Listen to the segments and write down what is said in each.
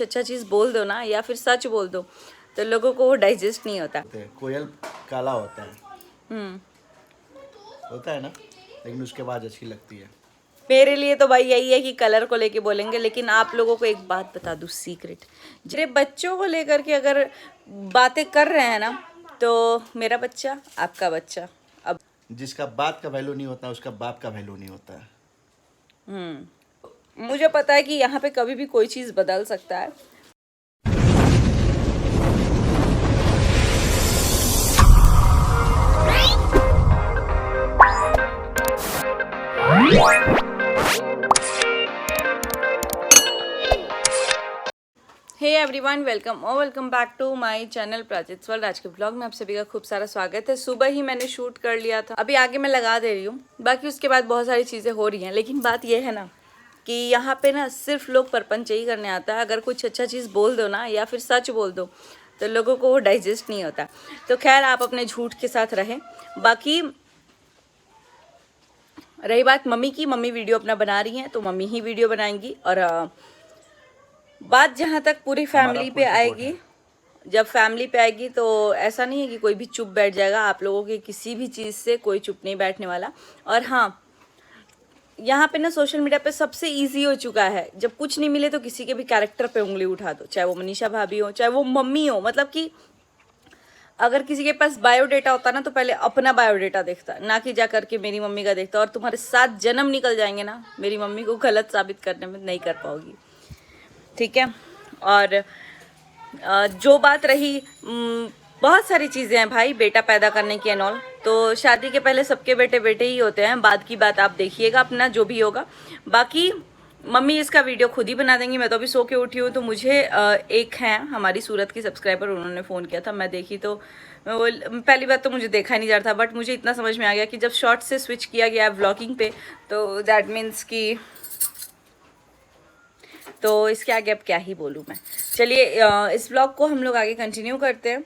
अच्छा चीज़ बोल दो ना या फिर सच बोल दो तो लोगों को वो डाइजेस्ट नहीं होता। कोयल काला होता है, होता है ना, लेकिन उसके बाद अच्छी लगती है। मेरे लिए तो भाई यही है कि कलर को लेके बोलेंगे, लेकिन आप लोगों को एक बात बता दूं सीक्रेट, मेरे बच्चों को लेकर के अगर बातें कर रहे हैं ना तो मेरा बच्चा आपका बच्चा। अब जिसका बात का वैल्यू नहीं होता उसका बाप का वैल्यू नहीं होता है। मुझे पता है कि यहाँ पे कभी भी कोई चीज़ बदल सकता है। Hey everyone, welcome back to my channel Prachit's world. आज के ब्लॉग में आप सभी का खूब सारा स्वागत है। सुबह ही मैंने शूट कर लिया था, अभी आगे मैं लगा दे रही हूँ। बाकी उसके बाद बहुत सारी चीज़ें हो रही हैं, लेकिन बात यह है ना कि यहाँ पे ना सिर्फ लोग परपंच ही करने आता है। अगर कुछ अच्छा चीज़ बोल दो ना या फिर सच बोल दो तो लोगों को वो डाइजेस्ट नहीं होता। तो खैर, आप अपने झूठ के साथ रहें। बाकी रही बात मम्मी की, मम्मी वीडियो अपना बना रही हैं तो मम्मी ही वीडियो बनाएंगी। और बात जहाँ तक पूरी फैमिली पे आएगी, जब फैमिली पे आएगी तो ऐसा नहीं है कि कोई भी चुप बैठ जाएगा। आप लोगों के किसी भी चीज़ से कोई चुप नहीं बैठने वाला। और हाँ, यहाँ पे ना सोशल मीडिया पे सबसे इजी हो चुका है, जब कुछ नहीं मिले तो किसी के भी कैरेक्टर पे उंगली उठा दो, चाहे वो मनीषा भाभी हो चाहे वो मम्मी हो। मतलब कि अगर किसी के पास बायोडेटा होता ना तो पहले अपना बायोडेटा देखता, ना कि जा करके मेरी मम्मी का देखता। और तुम्हारे 7 जन्म निकल जाएंगे ना, मेरी मम्मी को गलत साबित करने में नहीं कर पाओगी, ठीक है। और जो बात रही, बहुत सारी चीज़ें हैं भाई बेटा पैदा करने की एंड ऑल। तो शादी के पहले सबके बेटे बेटे ही होते हैं, बाद की बात आप देखिएगा अपना जो भी होगा। बाकी मम्मी इसका वीडियो खुद ही बना देंगी। मैं तो अभी सो के उठी हूँ, तो मुझे एक हैं हमारी सूरत की सब्सक्राइबर, उन्होंने फ़ोन किया था, मैं देखी तो वो पहली बात तो मुझे देखा नहीं जा रहा था, बट मुझे इतना समझ में आ गया कि जब शॉर्ट से स्विच किया गया है व्लॉगिंग पे तो दैट मीन्स कि, तो इसके आगे अब क्या ही बोलूँ मैं। चलिए इस ब्लॉग को हम लोग आगे कंटिन्यू करते हैं,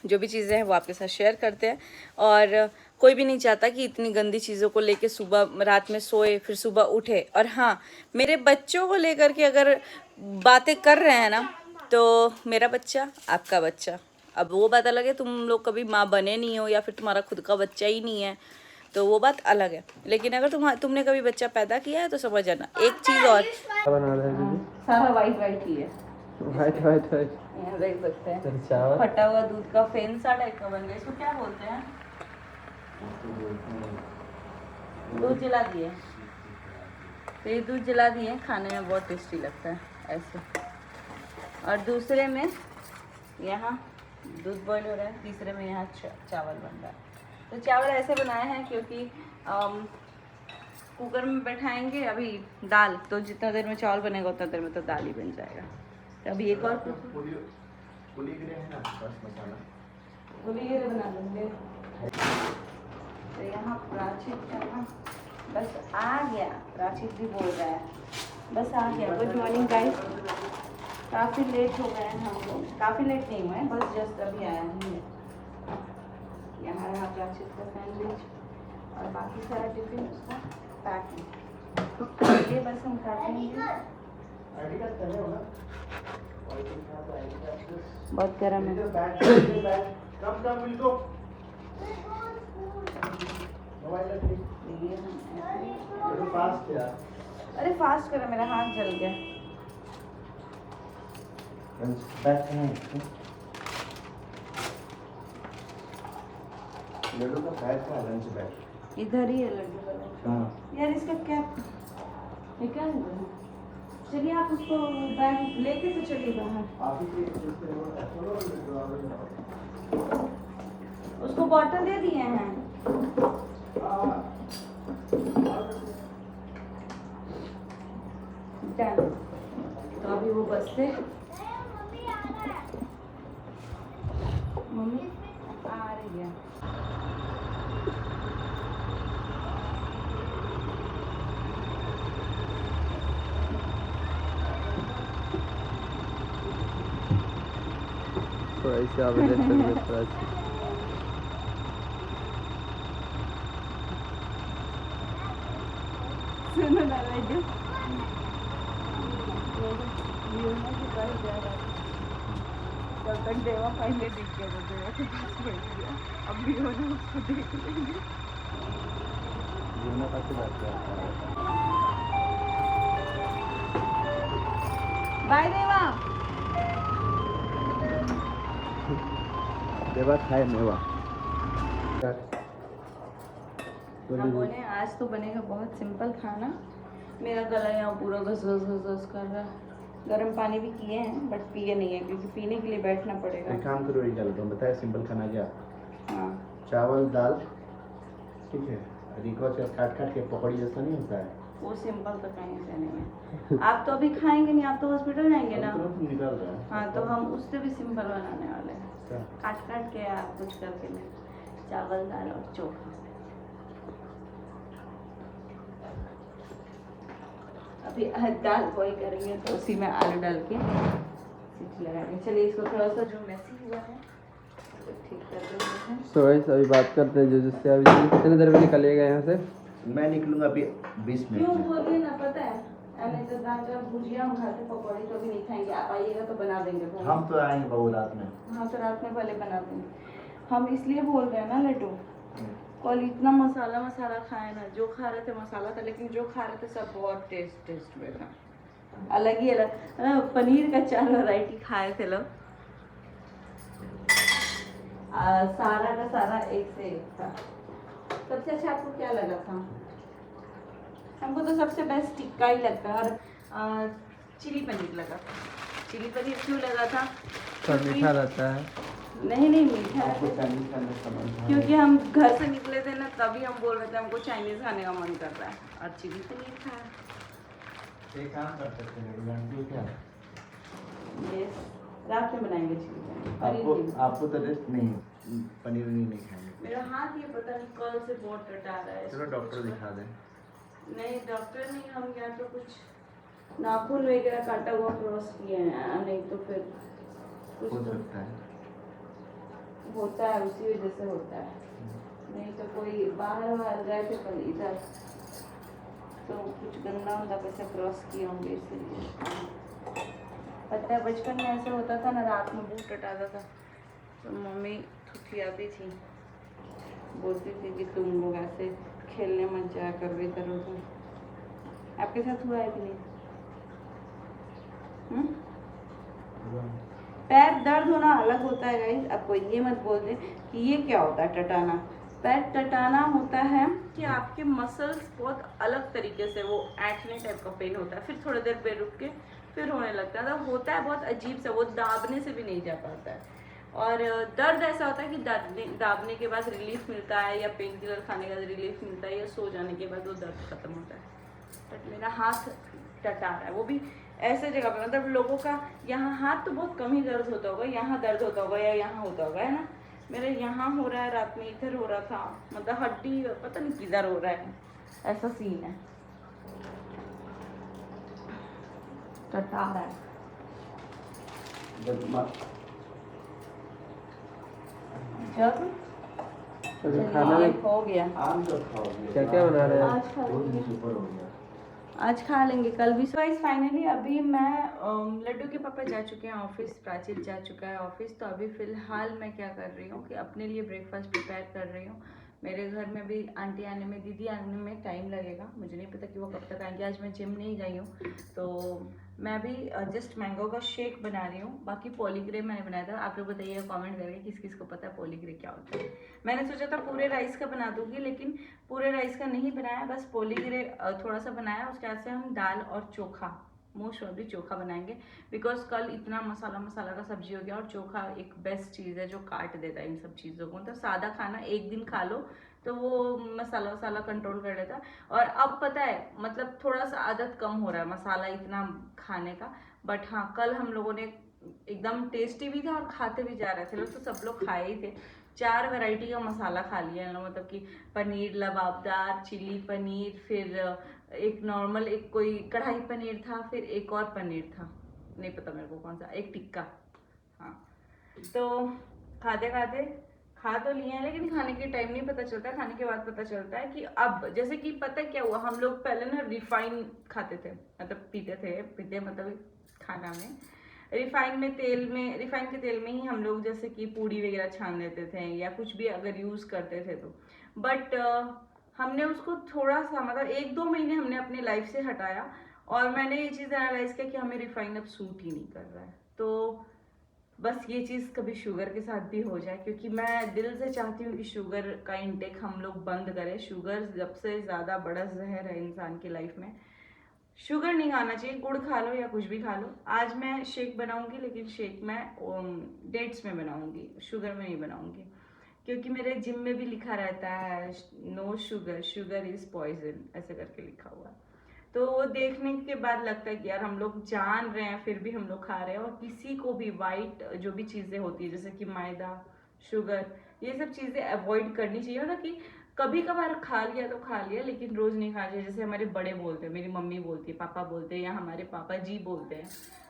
जो भी चीज़ें हैं वो आपके साथ शेयर करते हैं। और कोई भी नहीं चाहता कि इतनी गंदी चीज़ों को लेके सुबह रात में सोए फिर सुबह उठे। और हाँ, मेरे बच्चों को लेकर के अगर बातें कर रहे हैं ना तो मेरा बच्चा आपका बच्चा। अब वो बात अलग है, तुम लोग कभी माँ बने नहीं हो या फिर तुम्हारा खुद का बच्चा ही नहीं है तो वो बात अलग है। लेकिन अगर तुमने कभी बच्चा पैदा किया है तो समझ जाना। एक चीज़ और, बना रहे हैं सारा वाइट वाइट ही है, वाइट वाइट वाइट यहाँ देख सकते हैं। चावल फटा हुआ दूध का फेंसा टाइप का बन गया, इसको क्या बोलते हैं? दूध जला दिए, तो ये दूध जला दिए, खाने में बहुत टेस्टी लगता है ऐसे। और दूसरे में यहाँ दूध बॉईल हो रहा है, तीसरे में यहाँ चावल बन रहा है। तो चावल ऐसे बनाए हैं क्योंकि कुकर में बैठाएंगे अभी दाल, तो जितना देर में चावल बनेगा उतना देर में तो दाल ही बन जाएगा। तो अभी एक और पुली गिरे बना लेंगे। तो यहाँ प्राचित यहाँ बस आ गया, प्राचित भी बोल रहा है बस आ गया। गुड मॉर्निंग गाइस, काफ़ी लेट हो गए हैं हम लोग, काफ़ी लेट नहीं हुए, बस जस्ट अभी आया ही है। यहाँ रहा प्राचित का सैंडविच और बाकी सारा टिफिन उसका पैक है, ये बस हम काटेंगे। बहुत गर्म है। अरे फास्ट करो, मेरा हाथ जल गया। लड्डू का बैग का लंच बैग इधर ही है लड्डू का लंच। हाँ यार इसका क्या ये क्या है? चलिए आप उसको बैग लेके तो चलिए बाहर। उसको बॉटल दे दिए हैं। डन। तो अभी वो बस से मम्मी आ रही है। तो ऐसे आवेदन कर प्राची सुनो ना लड्डू, बस जाएगा। जब तक देवा पहले दिख गया तो देवा के पास बैठ गया, अब भी हो ना उसको देख लेंगे। बाय देवा। देवा खाए मेवा। हम बोले आज तो बनेगा बहुत सिंपल खाना। मेरा गला यहाँ पूरा घस घस घस घस कर रहा है। गर्म पानी भी किए हैं बट पिए नहीं है क्योंकि पीने के लिए बैठना पड़ेगा। एक काम करो, ये तुम बताए सिंपल खाना क्या? हाँ चावल दाल, ठीक है, रिको से काट काट के पकौड़ी जैसा नहीं होता है वो सिंपल तो कहीं से नहीं है। आप तो अभी खाएंगे नहीं, आप तो हॉस्पिटल जाएंगे ना। तुरंत निकल रहा है। हाँ तो हम उससे भी सिंपल बनाने वाले हैं। क्या? काट काट के आप कुछ करके ले, चावल दाल और चोखा। अभी दाल बॉईल करेंगे तो उसी में आलू डाल के सीटी लगाएंगे। चलिए इसको थोड़ा सा जो मैसी हुआ है तो ठीक कर देते हैं। सो गाइस अभी बात करते हैं जो जिससे अभी कितने देर में निकलिएगा यहाँ से? मैं निकलूंगा अभी 20 क्यों मिनट में। बोलिए ना, पता है नहीं तो दाल का भुजिया हम घर पे पकौड़ी तो भी नहीं खाएंगे। आप आइएगा तो बना देंगे पहले। हम तो आएंगे बहू रात में। हाँ तो रात में पहले बना देंगे। हम इसलिए बोल रहे हैं ना लड्डू, कल इतना मसाला मसाला खाए ना, जो खा रहे थे मसाला था लेकिन जो खा रहे थे सब बहुत टेस्ट में था। अलग ही अलग पनीर का 4 वैरायटी खाए थे लोग। सारा का सारा एक से एक था। सबसे अच्छा आपको क्या लगा था? हमको तो सबसे बेस्ट टिक्का ही लगता है और चिली पनीर लगा था। चिली पनीर क्यों लगा था? थोड़ा मीठा रहता है। नहीं मीठा आपको है चाइनीज खाने का मन था? क्योंकि हम घर से निकले थे ना तभी हम बोल रहे थे हमको चाइनीज खाने का मन कर रहा है और चिली पनीर खाया। एक काम कर सकते हैं, जानती हो क्या? यस, रात में बनाएंगे चिली पनीर। आपको पनीर की। आपको तो रेस्ट नहीं, पनीर नहीं खाएंगे। मेरा हाथ ये पता नहीं कल से बहुत टटा रहा है। चलो डॉक्टर दिखा दें। नहीं डॉक्टर नहीं, हम या तो कुछ नाखून वगैरह काटा हुआ क्रॉस किए हैं, नहीं तो फिर कुछ हो तो सकता है। होता है, उसी वजह से होता है। नहीं तो कोई बाहर गए थे कल इधर तो कुछ गंदा उंदा कैसे क्रॉस किए होंगे इसलिए। पता है बचपन में ऐसे होता था ना, रात में बहुत टटाता था तो मम्मी थुथियाती थी, बोलती थी कि तुम लोग ऐसे खेलने मत जाया करो इधर उधर। आपके साथ हुआ है कि नहीं? पैर दर्द होना अलग होता है गाइस। आपको ये मत बोल दे कि ये क्या होता है टटाना। पैर टटाना होता है कि आपके मसल्स बहुत अलग तरीके से वो ऐंठने टाइप का पेन होता है, फिर थोड़ी देर पैर रुक के फिर होने लगता है। तो होता है बहुत अजीब सा, वो दाबने से भी नहीं जा पाता है। और दर्द ऐसा होता है कि दाबने के बाद रिलीफ मिलता है या पेन किलर खाने का रिलीफ मिलता है या सो जाने के बाद वो दर्द खत्म होता है। बट मेरा हाथ टटा रहा है, वो भी ऐसे जगह पे, मतलब लोगों का यहाँ हाथ तो बहुत कम ही दर्द होता होगा, यहाँ दर्द होता होगा या यहाँ होता होगा, है ना। मेरे यहाँ हो रहा है, रात में इधर हो रहा था, मतलब हड्डी पता नहीं किधर हो रहा है, ऐसा सीन है, टटा रहा है। जब अभी खाना में हो गया, आम तो खाओगे? क्या क्या बना रहे हैं? आज खा बहुत लेंगे, सुपर हो गया। आज खा लेंगे, कल भी। सो फाइनली अभी मैं लड्डू के पापा जा चुके हैं ऑफिस, प्राचीन जा चुका है ऑफिस। तो अभी फ़िलहाल मैं क्या कर रही हूँ कि अपने लिए ब्रेकफास्ट प्रिपेयर कर रही हूँ। मेरे घर में भी आंटी आने में, दीदी आने में टाइम लगेगा, मुझे नहीं पता कि वो कब तक आएंगे। आज मैं जिम नहीं गई हूँ तो मैं भी जस्ट मैंगो का शेक बना रही हूँ। बाकी पॉलीग्रे मैंने बनाया था, आप लोग बताइए कमेंट करके किस किस को पता है पॉलीग्रे क्या होता है। मैंने सोचा था पूरे राइस का बना दूँगी, लेकिन पूरे राइस का नहीं बनाया, बस पॉलीग्रे थोड़ा सा बनाया। उसके बाद से हम दाल और चोखा, मोस्ट ऑफली चोखा बनाएंगे, बिकॉज कल इतना मसाला मसाला का सब्जी हो गया और चोखा एक बेस्ट चीज़ है जो काट देता है इन सब चीज़ों को। तो सादा खाना एक दिन खा लो तो वो मसाला वसाला कंट्रोल कर लेता है। और अब पता है मतलब थोड़ा सा आदत कम हो रहा है मसाला इतना खाने का। बट हाँ, कल हम लोगों ने एकदम टेस्टी भी था और खाते भी जा रहे थे लोग, तो सब लोग खाए ही थे। 4 वैरायटी का मसाला खा लिया ना, मतलब कि पनीर लबाबदार, चिली पनीर, फिर एक नॉर्मल, एक कोई कढ़ाई पनीर था, फिर एक और पनीर था, नहीं पता मेरे को कौन सा, एक टिक्का। हाँ, तो खाते खाते खा तो लिए हैं, लेकिन खाने के टाइम नहीं पता चलता, खाने के बाद पता चलता है कि अब जैसे कि पता क्या हुआ, हम लोग पहले ना रिफाइन खाते थे, मतलब पीते मतलब खाना में रिफाइन के तेल में ही हम लोग जैसे कि पूड़ी वगैरह छान लेते थे या कुछ भी अगर यूज़ करते थे तो। बट हमने उसको थोड़ा सा मतलब 1-2 महीने हमने अपनी लाइफ से हटाया और मैंने ये चीज़ एनालाइज किया कि हमें रिफाइन अब सूट ही नहीं कर रहा है। तो बस ये चीज़ कभी शुगर के साथ भी हो जाए, क्योंकि मैं दिल से चाहती हूँ कि शुगर का इंटेक हम लोग बंद करें। शुगर सबसे ज़्यादा बड़ा जहर है इंसान की लाइफ में। शुगर नहीं खाना चाहिए, गुड़ खा लो या कुछ भी खा लो। आज मैं शेक बनाऊंगी, लेकिन शेक मैं डेट्स में बनाऊंगी, शुगर में नहीं बनाऊंगी, क्योंकि मेरे जिम में भी लिखा रहता है no sugar, sugar is poison, ऐसे करके लिखा हुआ है। तो वो देखने के बाद लगता है कि यार हम लोग जान रहे हैं फिर भी हम लोग खा रहे हैं। और किसी को भी वाइट जो भी चीज़ें होती है जैसे कि मैदा, शुगर, ये सब चीज़ें अवॉइड करनी चाहिए। ना कि कभी कभार खा लिया तो खा लिया, लेकिन रोज नहीं खाना चाहिए। जैसे हमारे बड़े बोलते हैं, मेरी मम्मी बोलती है, पापा बोलते हैं, या हमारे पापा जी बोलते हैं,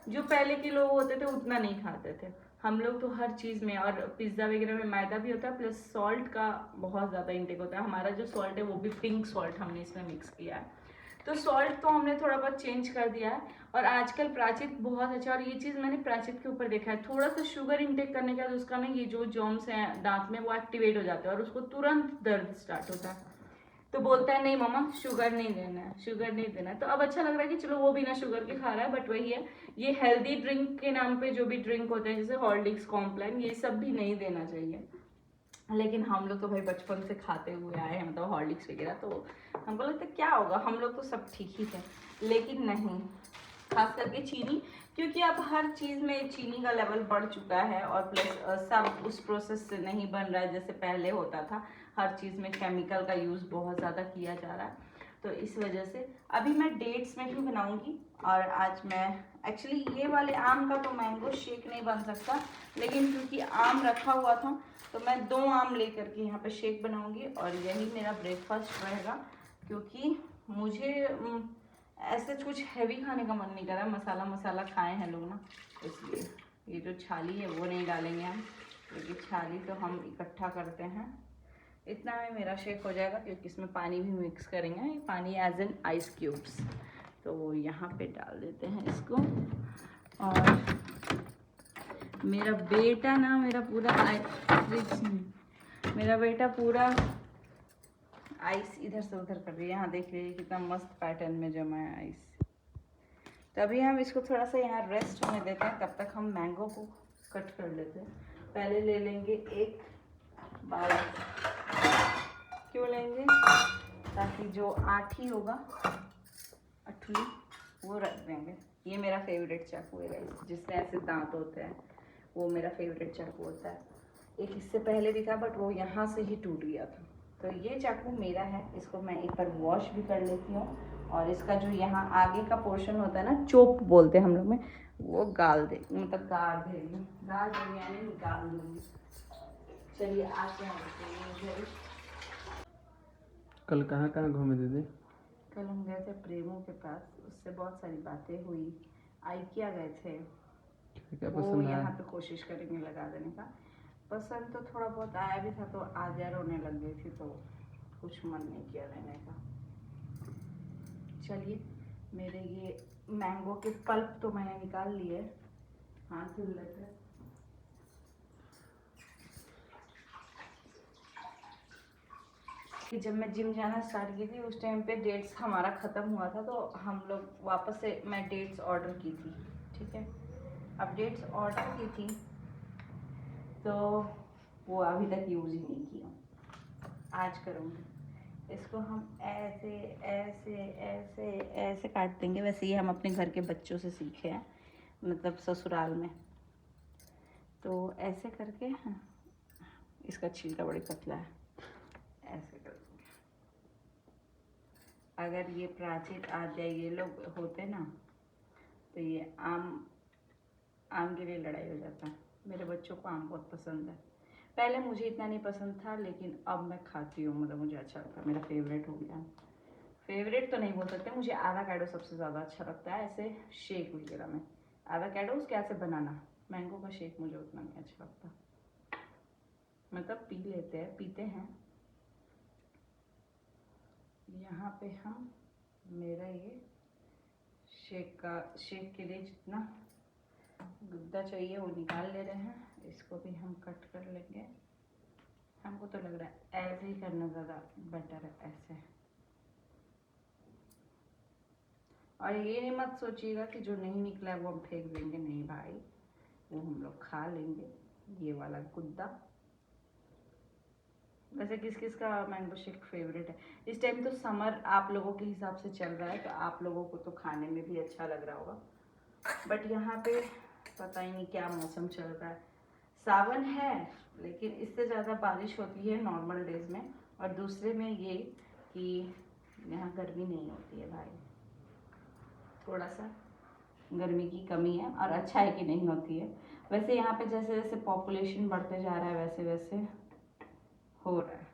जो पहले के लोग होते थे उतना नहीं खाते थे। हम लोग तो हर चीज़ में, और पिज्ज़ा वगैरह में मैदा भी होता है प्लस सॉल्ट का बहुत ज़्यादा इंटेक होता है। हमारा जो सॉल्ट है वो भी पिंक सॉल्ट हमने इसमें मिक्स किया है। तो सॉल्ट तो हमने थोड़ा बहुत चेंज कर दिया है। और आजकल प्राचित बहुत अच्छा, और ये चीज़ मैंने प्राचित के ऊपर देखा है, थोड़ा सा शुगर इंटेक करने के बाद उसका ना ये जो जर्म्स हैं दांत में वो एक्टिवेट हो जाते हैं और उसको तुरंत दर्द स्टार्ट होता है। तो बोलता है नहीं मम्मा शुगर नहीं देना है, शुगर नहीं देना है। तो अब अच्छा लग रहा है कि चलो वो बिना शुगर के खा रहा है। बट वही है, ये हेल्दी ड्रिंक के नाम पे जो भी ड्रिंक होते हैं जैसे हॉर्लिक्स, कॉम्प्लान, ये सब भी नहीं देना चाहिए। लेकिन हम लोग तो भाई बचपन से खाते हुए आए हैं, मतलब हॉर्लिक्स वगैरह, तो हमको लगता है क्या होगा, हम लोग तो सब ठीक ही थे। लेकिन नहीं, खास करके चीनी, क्योंकि अब हर चीज़ में चीनी का लेवल बढ़ चुका है और प्लस सब उस प्रोसेस से नहीं बन रहा है जैसे पहले होता था। हर चीज़ में केमिकल का यूज़ बहुत ज़्यादा किया जा रहा है। तो इस वजह से अभी मैं डेट्स में ही बनाऊंगी। और आज मैं एक्चुअली ये वाले आम का तो मैंगो शेक नहीं बन सकता, लेकिन क्योंकि आम रखा हुआ था तो मैं 2 आम लेकर के यहाँ पे शेक बनाऊंगी और यही मेरा ब्रेकफास्ट रहेगा। क्योंकि मुझे ऐसे कुछ हैवी खाने का मन नहीं कर रहा। मसाला मसाला खाए हैं लोग ना, इसलिए ये जो छाली है वो नहीं डालेंगे हम, क्योंकि छाली तो हम इकट्ठा करते हैं। इतना में मेरा शेक हो जाएगा, क्योंकि इसमें पानी भी मिक्स करेंगे, ये पानी एज एन आइस क्यूब्स। तो यहाँ पे डाल देते हैं इसको। और मेरा बेटा ना, मेरा पूरा मेरा बेटा पूरा आइस इधर से उधर कर रही है। यहाँ देख लीजिए कितना मस्त पैटर्न में जमा है आइस। तभी हम इसको थोड़ा सा यहाँ रेस्ट होने देते हैं, तब तक हम मैंगो को कट कर लेते हैं। पहले ले लेंगे एक बाल, क्यों लेंगे, ताकि जो आठी होगा, अठली, वो रख देंगे। ये मेरा फेवरेट चाकू है गाइस, जिसमें ऐसे दांत होते हैं, वो मेरा फेवरेट चाकू होता है। एक इससे पहले भी था बट वो यहाँ से ही टूट गया था। तो ये चाकू मेरा है, इसको मैं एक बार वॉश भी कर लेती हूँ। और इसका जो यहाँ आगे का पोर्शन होता है ना, चोप बोलते हैं हम लोग में, वो गाल दे, मतलब गाल देंगे यानी निकाल दूँगी। चलिए आते हैं। कल कहाँ कहाँ घूमे दीदी? कल हम गए थे प्रेमो के पास, उससे बहुत सारी बातें हुई। आइकिया गए थे, क्या वो पसंद यहाँ आया? पे कोशिश करेंगे लगा देने का। पसंद तो थोड़ा बहुत आया भी था, तो आजा रोने लग गई थी, तो कुछ मन नहीं किया लेने का। चलिए, मेरे ये मैंगो के पल्प तो मैंने निकाल लिए, हाथ धुल लेते हैं। कि जब मैं जिम जाना स्टार्ट की थी उस टाइम पे डेट्स हमारा ख़त्म हुआ था, तो हम लोग वापस से मैं डेट्स ऑर्डर की थी, ठीक है। अब डेट्स ऑर्डर की थी तो वो अभी तक यूज़ ही नहीं किया। आज करूँगी। इसको हम ऐसे ऐसे ऐसे ऐसे काट देंगे। वैसे ये हम अपने घर के बच्चों से सीखे हैं, मतलब ससुराल में। तो ऐसे करके, हाँ, इसका छिलका बड़ी पतला है, ऐसे कर दूँगी। अगर ये प्राचित आद्या ये लोग होते ना, तो ये आम के लिए लड़ाई हो जाता है। मेरे बच्चों को आम बहुत पसंद है। पहले मुझे इतना नहीं पसंद था, लेकिन अब मैं खाती हूँ, मतलब मुझे अच्छा लगता है, मेरा फेवरेट हो गया। फेवरेट तो नहीं बोल सकते, मुझे एवोकाडो सबसे ज़्यादा अच्छा लगता है ऐसे शेक वगैरह में। एवोकाडो उसके ऐसे बनाना, मैंगो का शेक मुझे उतना नहीं अच्छा लगता। मतलब पीते हैं। यहाँ पे हम मेरा ये शेक के लिए जितना गुद्दा चाहिए वो निकाल ले रहे हैं, इसको भी हम कट कर लेंगे। हमको तो लग रहा है ऐसे ही करना ज़्यादा बेटर है, ऐसे। और ये नहीं मत सोचिएगा कि जो नहीं निकला है वो हम फेंक देंगे, नहीं भाई, वो हम लोग खा लेंगे ये वाला गुद्दा। वैसे किस किस का मैंगो शेक फेवरेट है? इस टाइम तो समर आप लोगों के हिसाब से चल रहा है, तो आप लोगों को तो खाने में भी अच्छा लग रहा होगा, बट यहाँ पे पता ही नहीं क्या मौसम चल रहा है। सावन है लेकिन इससे ज़्यादा बारिश होती है नॉर्मल डेज में, और दूसरे में ये कि यहाँ गर्मी नहीं होती है भाई, थोड़ा सा गर्मी की कमी है। और अच्छा है कि नहीं होती है। वैसे यहाँ पे जैसे जैसे पॉपुलेशन बढ़ते जा रहा है वैसे वैसे हो रहा है।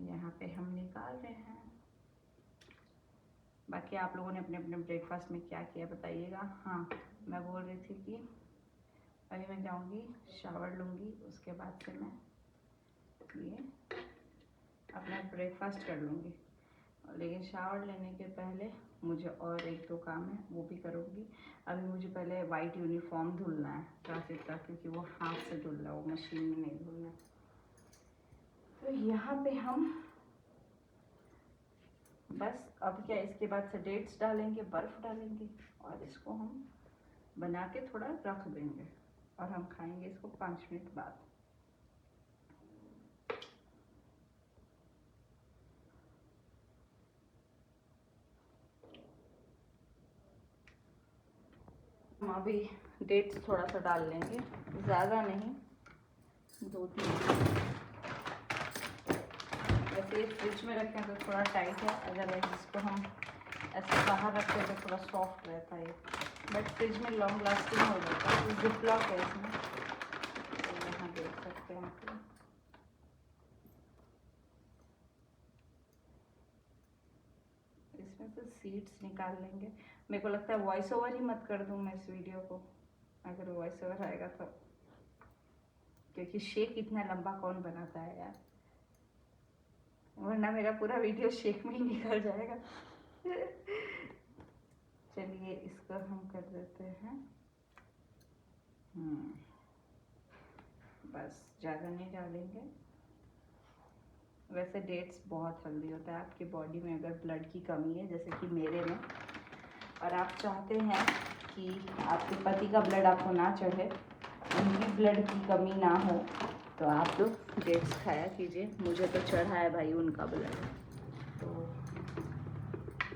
यहाँ पे हम निकाल रहे हैं। बाकी आप लोगों ने अपने अपने ब्रेकफास्ट में क्या किया बताइएगा। हाँ, मैं बोल रही थी कि अभी मैं जाऊँगी शावर लूँगी, उसके बाद से मैं ये अपना ब्रेकफास्ट कर लूँगी। लेकिन शावर लेने के पहले मुझे और एक दो काम है, वो भी करूँगी। अभी मुझे पहले वाइट यूनिफॉर्म धुलना है ट्रैफिक का, क्योंकि वो हाथ से धुल रहा है, वो मशीन में नहीं धुलना। तो यहाँ पे हम बस अब क्या, इसके बाद से डेट्स डालेंगे, बर्फ़ डालेंगे, और इसको हम बना के थोड़ा रख देंगे, और हम खाएंगे इसको 5 मिनट बाद। हम अभी डेट्स थोड़ा सा डाल लेंगे, ज़्यादा नहीं, 2-3। वैसे फ्रिज में रखें तो थोड़ा टाइट है, अदरवाइज इसको हम ऐसे बाहर रखते तो थोड़ा सॉफ्ट रहता है, बट फ्रिज में लॉन्ग लास्टिंग हो जाता है। जिप लॉक है इसमें, तो यहाँ देख सकते हैं आप। इसमें से सीड्स निकाल लेंगे। मेरे को लगता है वॉइस ओवर ही मत कर दूँ मैं इस वीडियो को, अगर वॉइस ओवर आएगा तो, क्योंकि शेक इतना लंबा कौन बनाता है यार, वरना मेरा पूरा वीडियो शेक में ही निकल जाएगा। चलिए इसको हम कर देते हैं। बस ज़्यादा नहीं डालेंगे। वैसे डेट्स बहुत हेल्दी होता है आपकी बॉडी में, अगर ब्लड की कमी है जैसे कि मेरे में, और आप चाहते हैं कि आपके पति का ब्लड आपको ना चढ़े, उनकी ब्लड की कमी ना हो, तो आप लोग डेट्स खाया कीजिए। मुझे तो चढ़ा है भाई उनका ब्लड। तो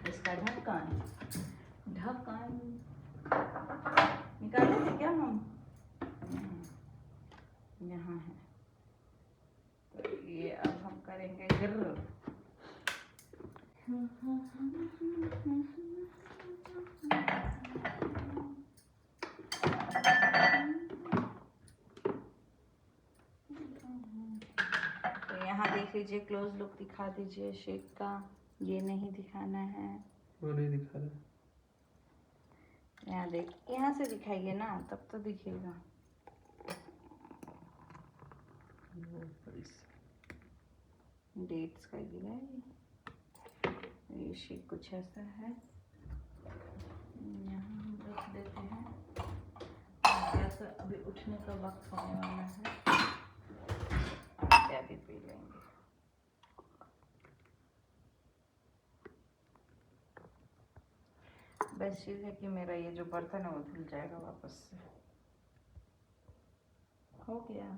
इसका ढक्कन निकाले थे क्या हम? यहाँ है। तो ये अब हम करेंगे गिर। तो यहाँ देख लीजिए, क्लोज लुक दिखा दीजिए शेक का। ये नहीं दिखाना है, वो नहीं दिखा रहा। यहाँ देख, यहाँ से दिखाइए ना, तब तो दिखेगा। डेट्स का गिरा है ये शेक, कुछ ऐसा है। यहाँ हम रख देते हैं। ऐसा अभी उठने का वक्त होने वाला है, क्या भी पी लेंगे। बेस्ट चीज़ है कि मेरा ये जो बर्तन है वो धुल जाएगा वापस से। हो गया।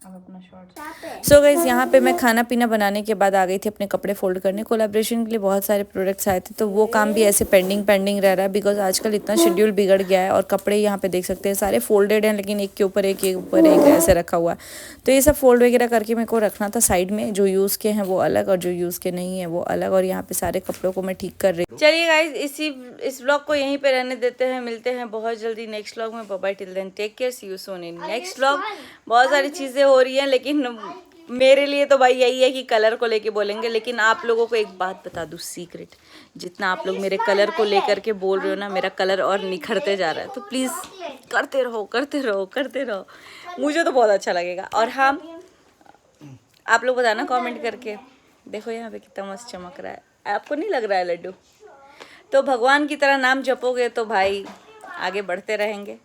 अब अपना शॉर्ट। सो गाइस, यहाँ पे मैं खाना पीना बनाने के बाद आ गई थी अपने कपड़े फोल्ड करने। कोलैबोरेशन के लिए बहुत सारे प्रोडक्ट्स आए थे, तो वो काम भी ऐसे पेंडिंग रह रहा है, बिकॉज आजकल इतना शेड्यूल बिगड़ गया है। और कपड़े यहाँ पे देख सकते हैं सारे फोल्डेड हैं, लेकिन एक के ऊपर एक ऐसे रखा हुआ है। तो ये सब फोल्ड वगैरह करके मेरे को रखना था साइड में, जो यूज़ के हैं वो अलग और जो यूज़ के नहीं है वो अलग। और यहाँ पे सारे कपड़ों को मैं ठीक कर रही हूँ। चलिए गाइस, इस व्लॉग को यहीं पे रहने देते हैं। मिलते हैं बहुत जल्दी नेक्स्ट व्लॉग में। Bye bye, till then take care, see you soon in next vlog. बहुत सारी चीज़ें हो रही हैं, लेकिन मेरे लिए तो भाई यही है कि कलर को लेके बोलेंगे। लेकिन आप लोगों को एक बात बता दूँ सीक्रेट, जितना आप लोग मेरे कलर को लेकर के बोल रहे हो ना, मेरा कलर और निखरते जा रहा है। तो प्लीज़ करते रहो, मुझे तो बहुत अच्छा लगेगा। और हाँ, आप लोग बताना कमेंट करके। देखो यहाँ पे कितना मस्त चमक रहा है, आपको नहीं लग रहा है लड्डू? तो भगवान की तरह नाम जपोगे तो भाई आगे बढ़ते रहेंगे।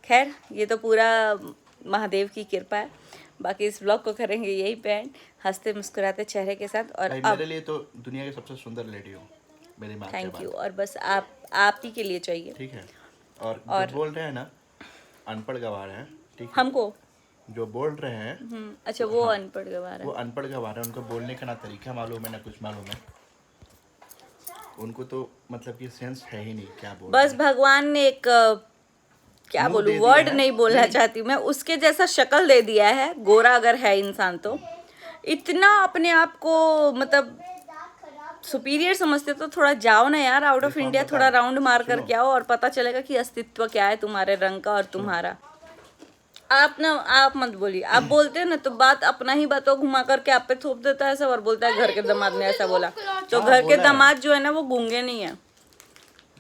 खैर ये तो पूरा महादेव की कृपा है। बाकी इस ब्लॉग को करेंगे यही पे एंड, हंसते मुस्कुराते चेहरे के साथ। और भाई अब मेरे लिए तो दुनिया की सबसे सुंदर लेडी हो, मेरी माँ के थैंक यू। बाद। और बस आप ही के लिए चाहिए। ठीक है। और जो बोल रहे हैं ना अनपढ़ गवार हैं, ठीक है, हमको जो बोल रहे हैं अच्छा वो अनपढ़ गवार वो है। अनपढ़ गवार है, उनको बोलने का ना तरीका मालूम है ना कुछ मालूम है। उनको तो मतलब कि सेंस है ही नहीं क्या बोल बस भगवान ने एक क्या मुंह बोलूं, दे दिया वर्ड है। नहीं बोलना चाहती मैं, उसके जैसा शक्ल दे दिया है। गोरा अगर है इंसान तो इतना अपने आप को मतलब सुपीरियर समझते तो थोड़ा जाओ ना यार आउट ऑफ देखो, हम इंडिया, बता थोड़ा रहे- राउंड मार सुनो। करके आओ और पता चलेगा कि अस्तित्व क्या है तुम्हारे रंग का और तुम्हारा। आप मत बोलिए, आप बोलते हैं ना तो बात अपना ही बातों घुमा करके आप पे थोप देता है सब और बोलता है घर के दामाद ने ऐसा बोला। तो हाँ, घर के बोला है। दामाद जो है ना वो गूंगे नहीं है,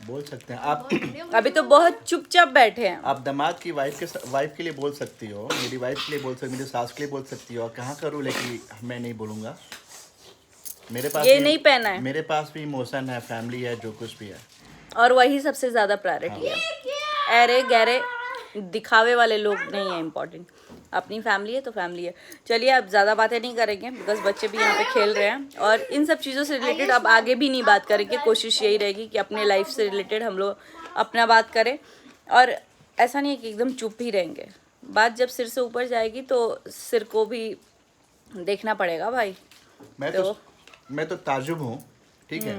बोल सकते हैं आप। अभी तो बहुत चुपचाप बैठे हैं। आप दामाद की वाइफ के लिए बोल सकती हो, मेरी वाइफ के लिए बोल सकती हो, मेरी सास के लिए बोल सकती हो। कहाँ का रूल है कि मैं नहीं बोलूँगा? मेरे पास ये भी- नहीं पहना है। मेरे पास भी इमोशन है, फैमिली है, जो कुछ भी है। और वही सबसे ज्यादा प्रायोरिटी है। अरे गहरे दिखावे वाले लोग नहीं है इम्पोर्टेंट, अपनी फैमिली है तो फैमिली है। चलिए अब ज़्यादा बातें नहीं करेंगे बिकॉज बच्चे भी यहाँ पे खेल रहे हैं और इन सब चीज़ों से रिलेटेड अब आगे भी नहीं बात करेंगे। कोशिश यही रहेगी कि अपने लाइफ से रिलेटेड हम लोग अपना बात करें और ऐसा नहीं है कि एकदम चुप ही रहेंगे। बात जब सिर से ऊपर जाएगी तो सिर को भी देखना पड़ेगा भाई। मैं तो ताजुब हूँ, ठीक है,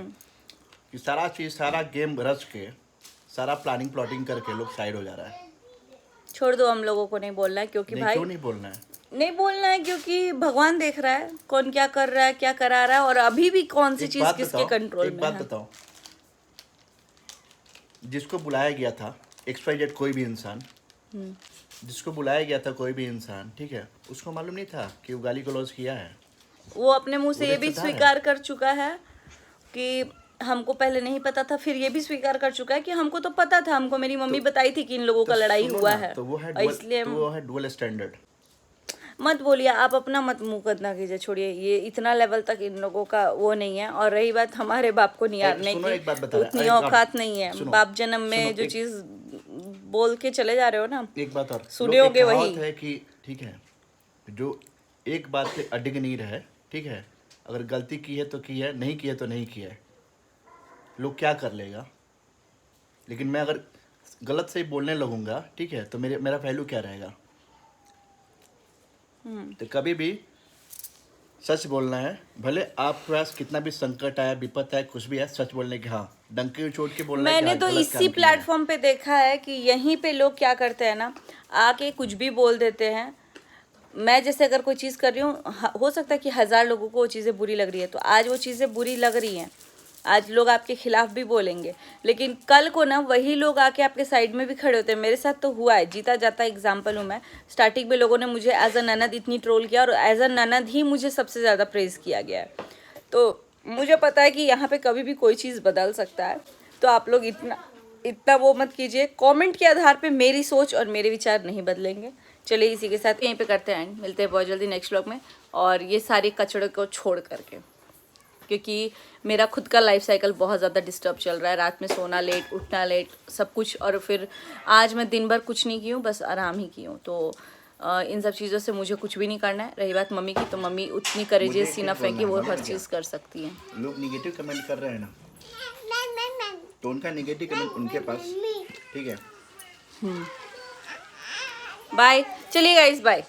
कि सारा चीज़, सारा गेम रच के, सारा प्लानिंग प्लॉटिंग करके लोग साइड हो जा रहा है। छोड़ दो, हम लोगों को नहीं बोलना है क्योंकि नहीं, भाई क्यों नहीं बोलना है? नहीं बोलना है क्योंकि भगवान देख रहा है कौन क्या कर रहा है, क्या करा रहा है और अभी भी कौन सी एक चीज बात किसके बताओ, कंट्रोल एक में बात है। बताओ, जिसको बुलाया गया था XYZ कोई भी इंसान, जिसको बुलाया गया था कोई भी इंसान, ठीक है, उसको मालूम नहीं था कि वो गाली गलौज किया है। वो अपने मुंह से वो ये भी रिश्तेदार है। स्वीकार कर चुका है कि हमको पहले नहीं पता था, फिर ये भी स्वीकार कर चुका है कि हमको तो पता था, हमको मेरी मम्मी बताई थी कि इन लोगों का लड़ाई सुनो हुआ ना, है तो वो है और इसलिए डुअल स्टैंडर्ड। मत बोलिए आप, अपना मत मुंह गंदा कीजिए, छोड़िए, ये इतना लेवल तक इन लोगों का वो नहीं है। और रही बात हमारे बाप को निहारने सुनो, एक बात की, बता तो रहा- उतनी एक बात- औकात नहीं है। सुनो, बाप जन्म में सुनो, जो एक- चीज बोल के चले जा रहे हो ना, एक बात और सुने लोग, होगे एक वही। कहावत है कि ठीक है, जो एक बात पे अडिग नहीं रहे, ठीक है, अगर गलती की है तो की है, नहीं की है तो नहीं की है, लोग क्या कर लेगा। लेकिन मैं अगर गलत से ही बोलने लगूंगा, ठीक है, तो मेरा वैल्यू क्या रहेगा? तो कभी भी सच बोलना है, भले आपके पास कितना भी संकट आया, विपत है, कुछ भी है, सच बोलने की, हाँ, डंके चोट के बोलना है कि मैंने हाँ, तो गलत इसी काम किया है। प्लेटफॉर्म पे देखा है कि यहीं पे लोग क्या करते हैं ना, आके कुछ भी बोल देते हैं। मैं जैसे अगर कोई चीज़ कर रही हूँ, हो सकता है कि 1000 लोगों को वो चीज़ें बुरी लग रही है, तो आज वो चीज़ें बुरी लग रही हैं, आज लोग आपके खिलाफ भी बोलेंगे, लेकिन कल को ना वही लोग आके आपके साइड में भी खड़े होते हैं। मेरे साथ तो हुआ है, जीता जाता एग्जाम्पल हूँ मैं। स्टार्टिंग में लोगों ने मुझे एज अ ननद इतनी ट्रोल किया और एज अ ननद ही मुझे सबसे ज़्यादा प्रेज़ किया गया है। तो मुझे पता है कि यहाँ पे कभी भी कोई चीज़ बदल सकता है। तो आप लोग इतना वो मत कीजिए, कमेंट के आधार पे मेरी सोच और मेरे विचार नहीं बदलेंगे। चलिए इसी के साथ यहीं पे करते हैं एंड, मिलते हैं बहुत जल्दी नेक्स्ट व्लॉग में, और ये सारे कचड़े को छोड़ करके, क्योंकि मेरा खुद का लाइफ साइकिल बहुत ज़्यादा डिस्टर्ब चल रहा है। रात में सोना लेट, उठना लेट, सब कुछ। और फिर आज मैं दिन भर कुछ नहीं की हूँ, बस आराम ही की हूँ। तो इन सब चीज़ों से मुझे कुछ भी नहीं करना है। रही बात मम्मी की, तो मम्मी उतनी करेजियस मुझे इनफ है कि वो बोलना है, हर मालूम चीज़ कर सकती हैं। लोग निगेटिव कमेंट कर रहे हैं ना, तो उनका निगेटिव कमेंट उनके पास, ठीक है। बाय, चलिए गाइस, बाय।